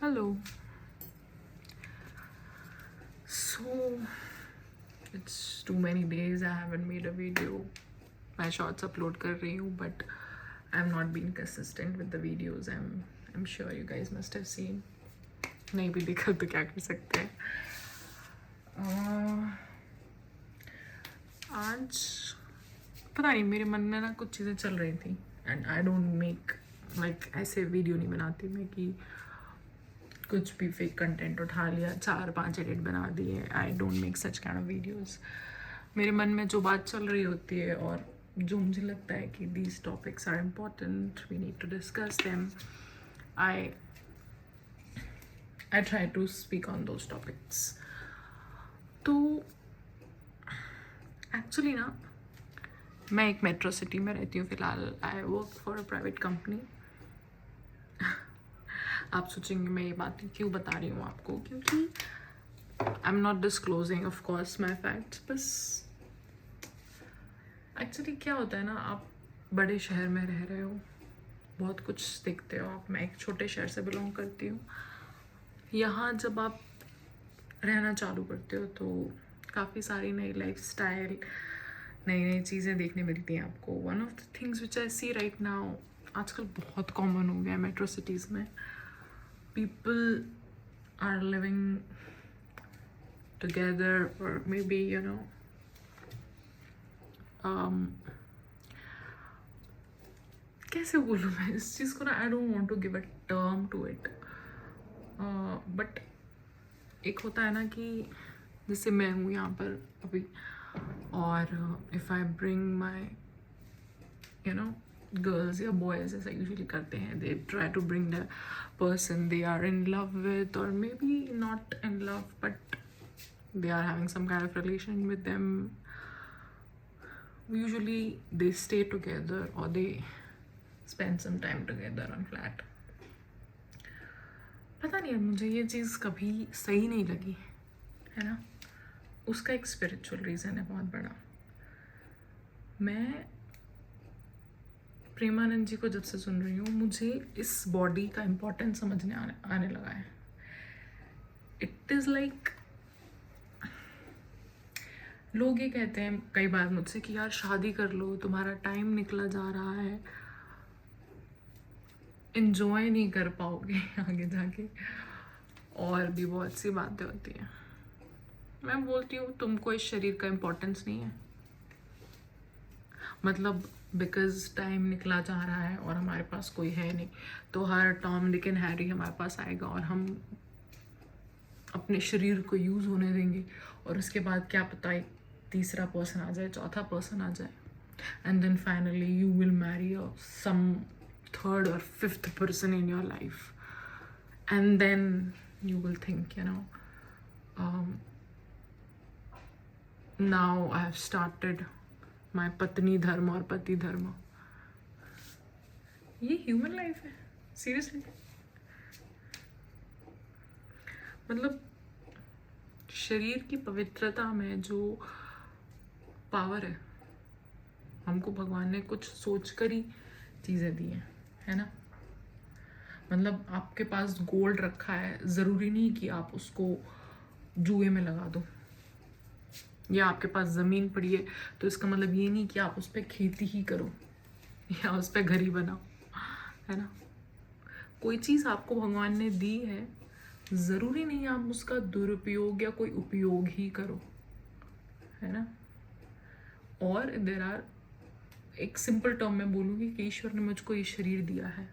Hello. So it's too many days I haven't made a video. मैं shorts upload कर रही हूँ but I've not been consistent with the videos. I'm sure you guys must have seen. नहीं भी देखा तो क्या कर सकते हैं. आज पता नहीं मेरे मन में ना कुछ चीज़ें चल रही थी and I don't make like ऐसे वीडियो नहीं बनाती मैं कि कुछ भी फेक कंटेंट उठा लिया 4-5 एडिट बना दिए. I don't make such kind of videos. मेरे मन में जो बात चल रही होती है और जो मुझे लगता है कि these topics are important, we need to discuss them, I try to speak on those topics. तो एक्चुअली ना मैं एक मेट्रो सिटी में रहती हूँ फ़िलहाल. I work for a private company. आप सोचेंगे मैं ये बातें क्यों बता रही हूँ आपको, क्योंकि I am not disclosing of course my facts. बस एक्चुअली क्या होता है ना, आप बड़े शहर में रह रहे हो, बहुत कुछ देखते हो आप. मैं एक छोटे शहर से बिलोंग करती हूँ. यहाँ जब आप रहना चालू करते हो तो काफ़ी सारी नई लाइफस्टाइल, नई नई चीज़ें देखने मिलती हैं आपको. One of the things which I see right now, आजकल बहुत कॉमन हो गया है मेट्रो सिटीज़ में. People are living together, or maybe कैसे बोलूँ मैं इस चीज़ को ना. I don't want to give a term to it, but एक होता है ना कि जैसे मैं हूँ यहाँ पर अभी, और if I bring my girls या बॉयज़ ऐसा यूजुअली करते हैं, they try to bring the person they are in love with, or maybe not in love but they are having some kind of relation with them. Usually they stay together or they spend some time together on flat. पता नहीं मुझे ये चीज़ कभी सही नहीं लगी है ना. उसका एक स्पिरिचुअल रीज़न है बहुत बड़ा. मैं प्रेमानंद जी को जब से सुन रही हूँ, मुझे इस बॉडी का इम्पोर्टेंस समझने आने लगा है. इट इज़ लाइक लोग ये कहते हैं कई बार मुझसे कि यार शादी कर लो, तुम्हारा टाइम निकला जा रहा है, इन्जॉय नहीं कर पाओगे आगे जाके, और भी बहुत सी बातें होती हैं. मैं बोलती हूँ तुमको इस शरीर का इम्पोर्टेंस नहीं है. मतलब बिकॉज टाइम निकला जा रहा है और हमारे पास कोई है नहीं, तो हर टॉम डिक एंड हैरी हमारे पास आएगा और हम अपने शरीर को यूज़ होने देंगे, और उसके बाद क्या पता एक तीसरा पर्सन आ जाए, चौथा पर्सन आ जाए, and then finally you will marry some third और fifth person in your life, and then you will think now I have started my पत्नी धर्म और पति धर्म. ये ह्यूमन लाइफ है सीरियसली. मतलब शरीर की पवित्रता में जो पावर है, हमको भगवान ने कुछ सोचकर ही चीज़ें दी हैं, है ना. मतलब आपके पास गोल्ड रखा है, ज़रूरी नहीं कि आप उसको जुए में लगा दो, या आपके पास ज़मीन पड़ी है तो इसका मतलब ये नहीं कि आप उस पर खेती ही करो या उस पर घर ही बनाओ, है ना. कोई चीज़ आपको भगवान ने दी है, ज़रूरी नहीं आप उसका दुरुपयोग या कोई उपयोग ही करो, है ना. और देर आर, एक सिंपल टर्म में बोलूँगी कि ईश्वर ने मुझको ये शरीर दिया है.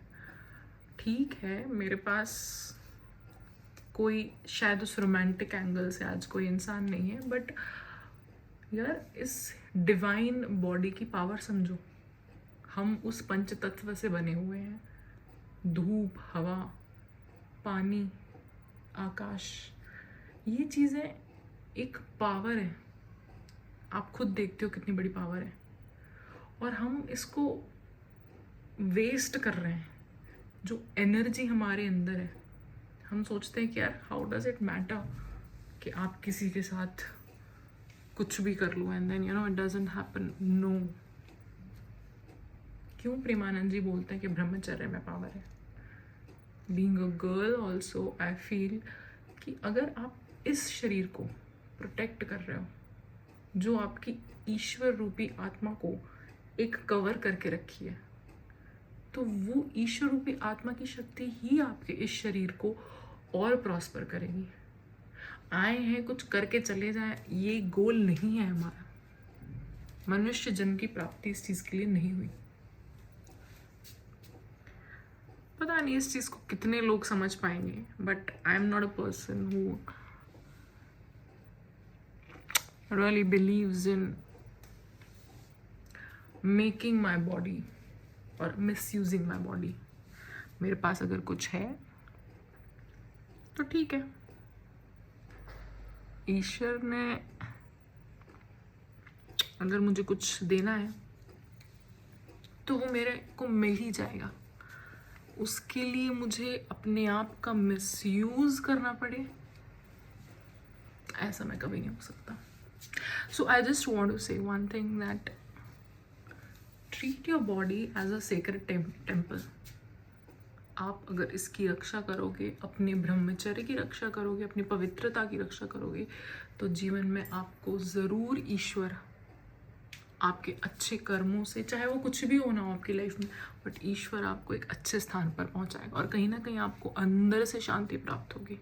ठीक है, मेरे पास कोई शायद उस रोमांटिक एंगल से आज कोई इंसान नहीं है, बट यार इस डिवाइन बॉडी की पावर समझो. हम उस पंच तत्व से बने हुए हैं. धूप, हवा, पानी, आकाश, ये चीज़ें एक पावर है. आप खुद देखते हो कितनी बड़ी पावर है, और हम इसको वेस्ट कर रहे हैं. जो एनर्जी हमारे अंदर है, हम सोचते हैं कि यार हाउ डज इट मैटर कि आप किसी के साथ कुछ भी कर लो, and then it doesn't happen. No. क्यों प्रेमानंद जी बोलते हैं कि ब्रह्मचर्य में पावर है? Being a girl also I feel कि अगर आप इस शरीर को प्रोटेक्ट कर रहे हो, जो आपकी ईश्वर रूपी आत्मा को एक कवर करके रखी है, तो वो ईश्वर रूपी आत्मा की शक्ति ही आपके इस शरीर को और प्रॉस्पर करेगी। आए हैं कुछ करके चले जाएं, ये गोल नहीं है हमारा। मनुष्य जन्म की प्राप्ति इस चीज के लिए नहीं हुई। पता नहीं इस चीज को कितने लोग समझ पाएंगे, but I am not a person who really believes in making my body और misusing my body। मेरे पास अगर कुछ है तो ठीक है, ईश्वर ने अगर मुझे कुछ देना है तो वो मेरे को मिल ही जाएगा। उसके लिए मुझे अपने आप का मिसयूज करना पड़े, ऐसा मैं कभी नहीं हो सकता। So I just want to say one thing, that treat your body as a sacred temple। आप अगर इसकी रक्षा करोगे, अपने ब्रह्मचर्य की रक्षा करोगे, अपनी पवित्रता की रक्षा करोगे, तो जीवन में आपको ज़रूर ईश्वर आपके अच्छे कर्मों से, चाहे वो कुछ भी होना हो आपकी लाइफ में, बट ईश्वर आपको एक अच्छे स्थान पर पहुंचाएगा और कहीं ना कहीं आपको अंदर से शांति प्राप्त होगी।